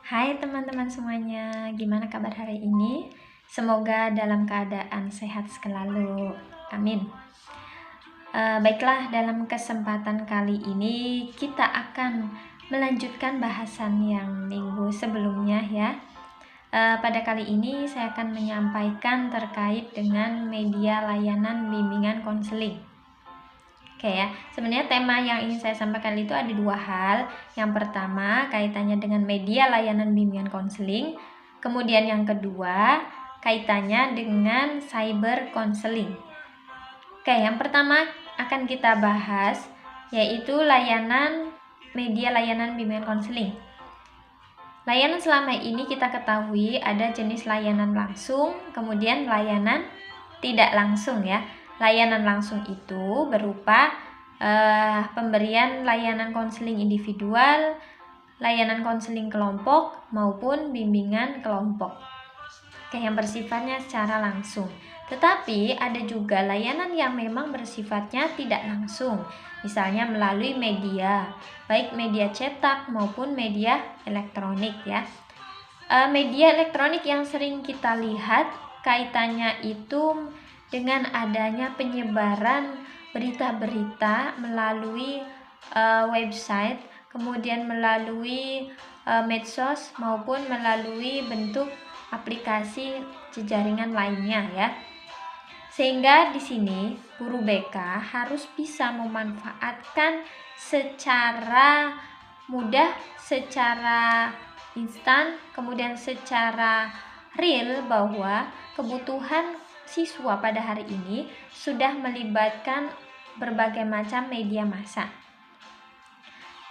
Hai teman-teman semuanya, gimana kabar hari ini? Semoga dalam keadaan sehat selalu. Amin. Baiklah, dalam kesempatan kali ini kita akan melanjutkan bahasan yang minggu sebelumnya ya. Pada kali ini saya akan menyampaikan terkait dengan media layanan bimbingan konseling. Oke ya, sebenarnya tema yang ingin saya sampaikan itu ada dua hal. Yang pertama kaitannya dengan media layanan bimbingan konseling. Kemudian yang kedua kaitannya dengan cyber counseling. Oke, yang pertama akan kita bahas yaitu media layanan bimbingan konseling. Layanan selama ini kita ketahui ada jenis layanan langsung, kemudian layanan tidak langsung ya. Layanan langsung itu berupa pemberian layanan konseling individual, layanan konseling kelompok, maupun bimbingan kelompok. Oke, yang bersifatnya secara langsung. Tetapi ada juga layanan yang memang bersifatnya tidak langsung, misalnya melalui media, baik media cetak maupun media elektronik ya. Media elektronik yang sering kita lihat kaitannya itu dengan adanya penyebaran berita-berita melalui website, kemudian melalui medsos maupun melalui bentuk aplikasi jejaringan lainnya ya. Sehingga di sini guru BK harus bisa memanfaatkan secara mudah, secara instan, kemudian secara real bahwa kebutuhan siswa pada hari ini sudah melibatkan berbagai macam media massa.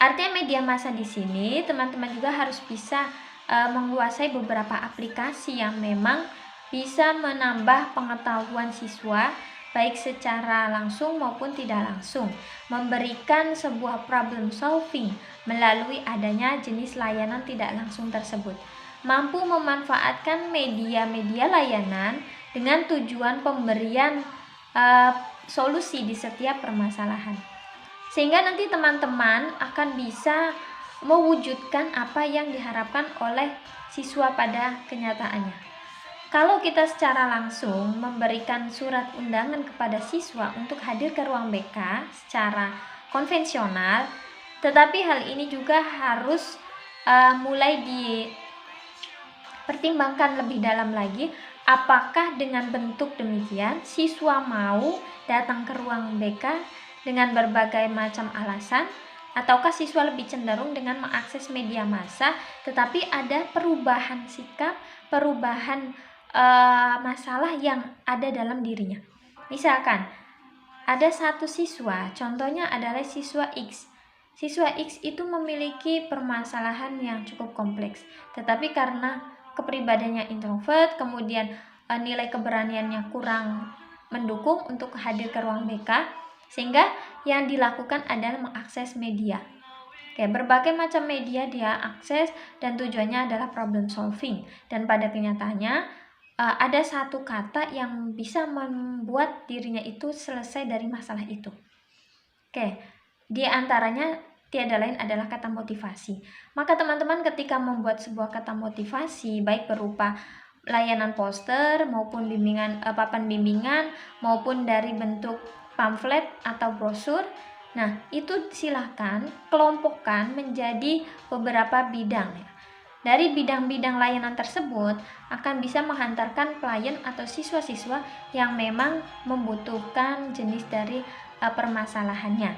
Artinya media massa di sini teman-teman juga harus bisa menguasai beberapa aplikasi yang memang bisa menambah pengetahuan siswa baik secara langsung maupun tidak langsung, memberikan sebuah problem solving melalui adanya jenis layanan tidak langsung tersebut, mampu memanfaatkan media-media layanan dengan tujuan pemberian solusi di setiap permasalahan, sehingga nanti teman-teman akan bisa mewujudkan apa yang diharapkan oleh siswa pada kenyataannya. Kalau kita secara langsung memberikan surat undangan kepada siswa untuk hadir ke ruang BK secara konvensional, tetapi hal ini juga harus mulai dipertimbangkan lebih dalam lagi, apakah dengan bentuk demikian siswa mau datang ke ruang BK dengan berbagai macam alasan, ataukah siswa lebih cenderung dengan mengakses media massa tetapi ada perubahan sikap, perubahan masalah yang ada dalam dirinya. Misalkan ada satu siswa, contohnya adalah siswa X. Siswa X itu memiliki permasalahan yang cukup kompleks, tetapi karena kepribadiannya introvert, kemudian nilai keberaniannya kurang mendukung untuk hadir ke ruang BK, sehingga yang dilakukan adalah mengakses media. Oke, berbagai macam media dia akses dan tujuannya adalah problem solving, dan pada kenyataannya ada satu kata yang bisa membuat dirinya itu selesai dari masalah itu. Oke, di antaranya tiada lain adalah kata motivasi. Maka teman-teman ketika membuat sebuah kata motivasi, baik berupa layanan poster maupun papan bimbingan maupun dari bentuk pamflet atau brosur, nah itu silahkan kelompokkan menjadi beberapa bidang ya. Dari bidang-bidang layanan tersebut akan bisa menghantarkan klien atau siswa-siswa yang memang membutuhkan jenis dari permasalahannya.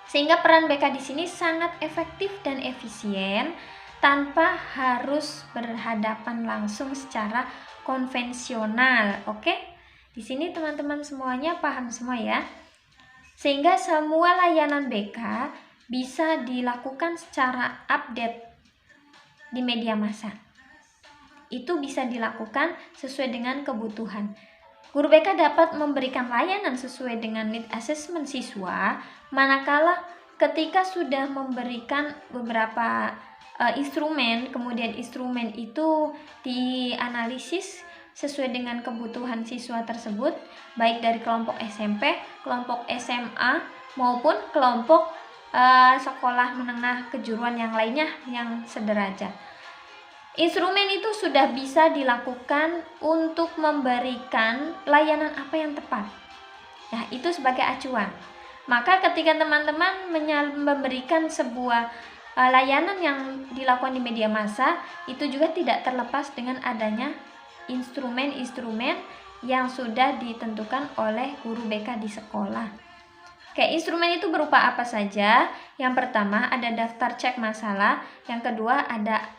Sehingga peran BK di sini sangat efektif dan efisien tanpa harus berhadapan langsung secara konvensional. Oke? Di sini teman-teman semuanya paham semua ya? Sehingga semua layanan BK bisa dilakukan secara update di media massa. Itu bisa dilakukan sesuai dengan kebutuhan. Guru BK dapat memberikan layanan sesuai dengan need assessment siswa manakala ketika sudah memberikan beberapa instrumen, kemudian instrumen itu dianalisis sesuai dengan kebutuhan siswa tersebut, baik dari kelompok SMP, kelompok SMA maupun kelompok sekolah menengah kejuruan yang lainnya yang sederajat. Instrumen itu sudah bisa dilakukan untuk memberikan layanan apa yang tepat. Nah, itu sebagai acuan. Maka ketika teman-teman memberikan sebuah layanan yang dilakukan di media massa, itu juga tidak terlepas dengan adanya instrumen-instrumen yang sudah ditentukan oleh guru BK di sekolah. Oke, instrumen itu berupa apa saja? Yang pertama ada daftar cek masalah, yang kedua ada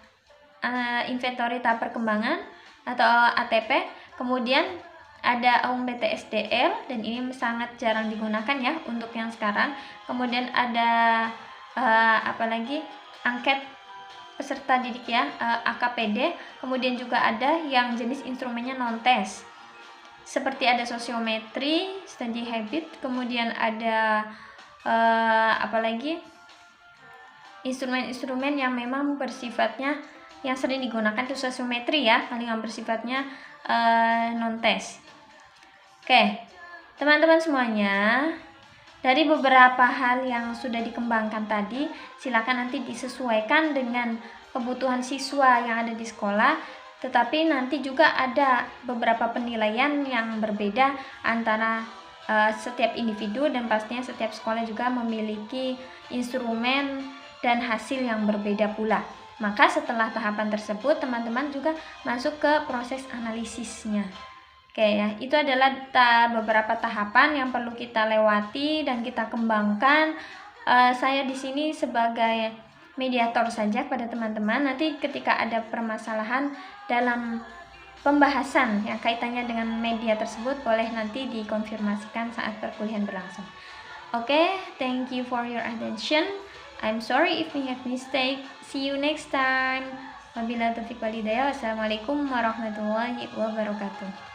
inventory tahap perkembangan atau ATP, kemudian ada AUM BTSDL, dan ini sangat jarang digunakan ya untuk yang sekarang. Kemudian ada apalagi angket peserta didik ya, AKPD. Kemudian juga ada yang jenis instrumennya non tes, seperti ada sosiometri, study habit, kemudian ada apalagi instrumen-instrumen yang memang bersifatnya yang sering digunakan itu sosiometri ya, paling yang bersifatnya non tes. Oke, teman-teman semuanya, dari beberapa hal yang sudah dikembangkan tadi, silakan nanti disesuaikan dengan kebutuhan siswa yang ada di sekolah, tetapi nanti juga ada beberapa penilaian yang berbeda antara setiap individu, dan pastinya setiap sekolah juga memiliki instrumen dan hasil yang berbeda pula. Maka setelah tahapan tersebut, teman-teman juga masuk ke proses analisisnya. Oke ya, itu adalah beberapa tahapan yang perlu kita lewati dan kita kembangkan. Saya di sini sebagai mediator saja pada teman-teman. Nanti ketika ada permasalahan dalam pembahasan yang kaitannya dengan media tersebut, boleh nanti dikonfirmasikan saat perkuliahan berlangsung. Oke, thank you for your attention. I'm sorry if we have mistake. See you next time. Wabillahi taufiq wal hidayah. Wassalamualaikum warahmatullahi wabarakatuh.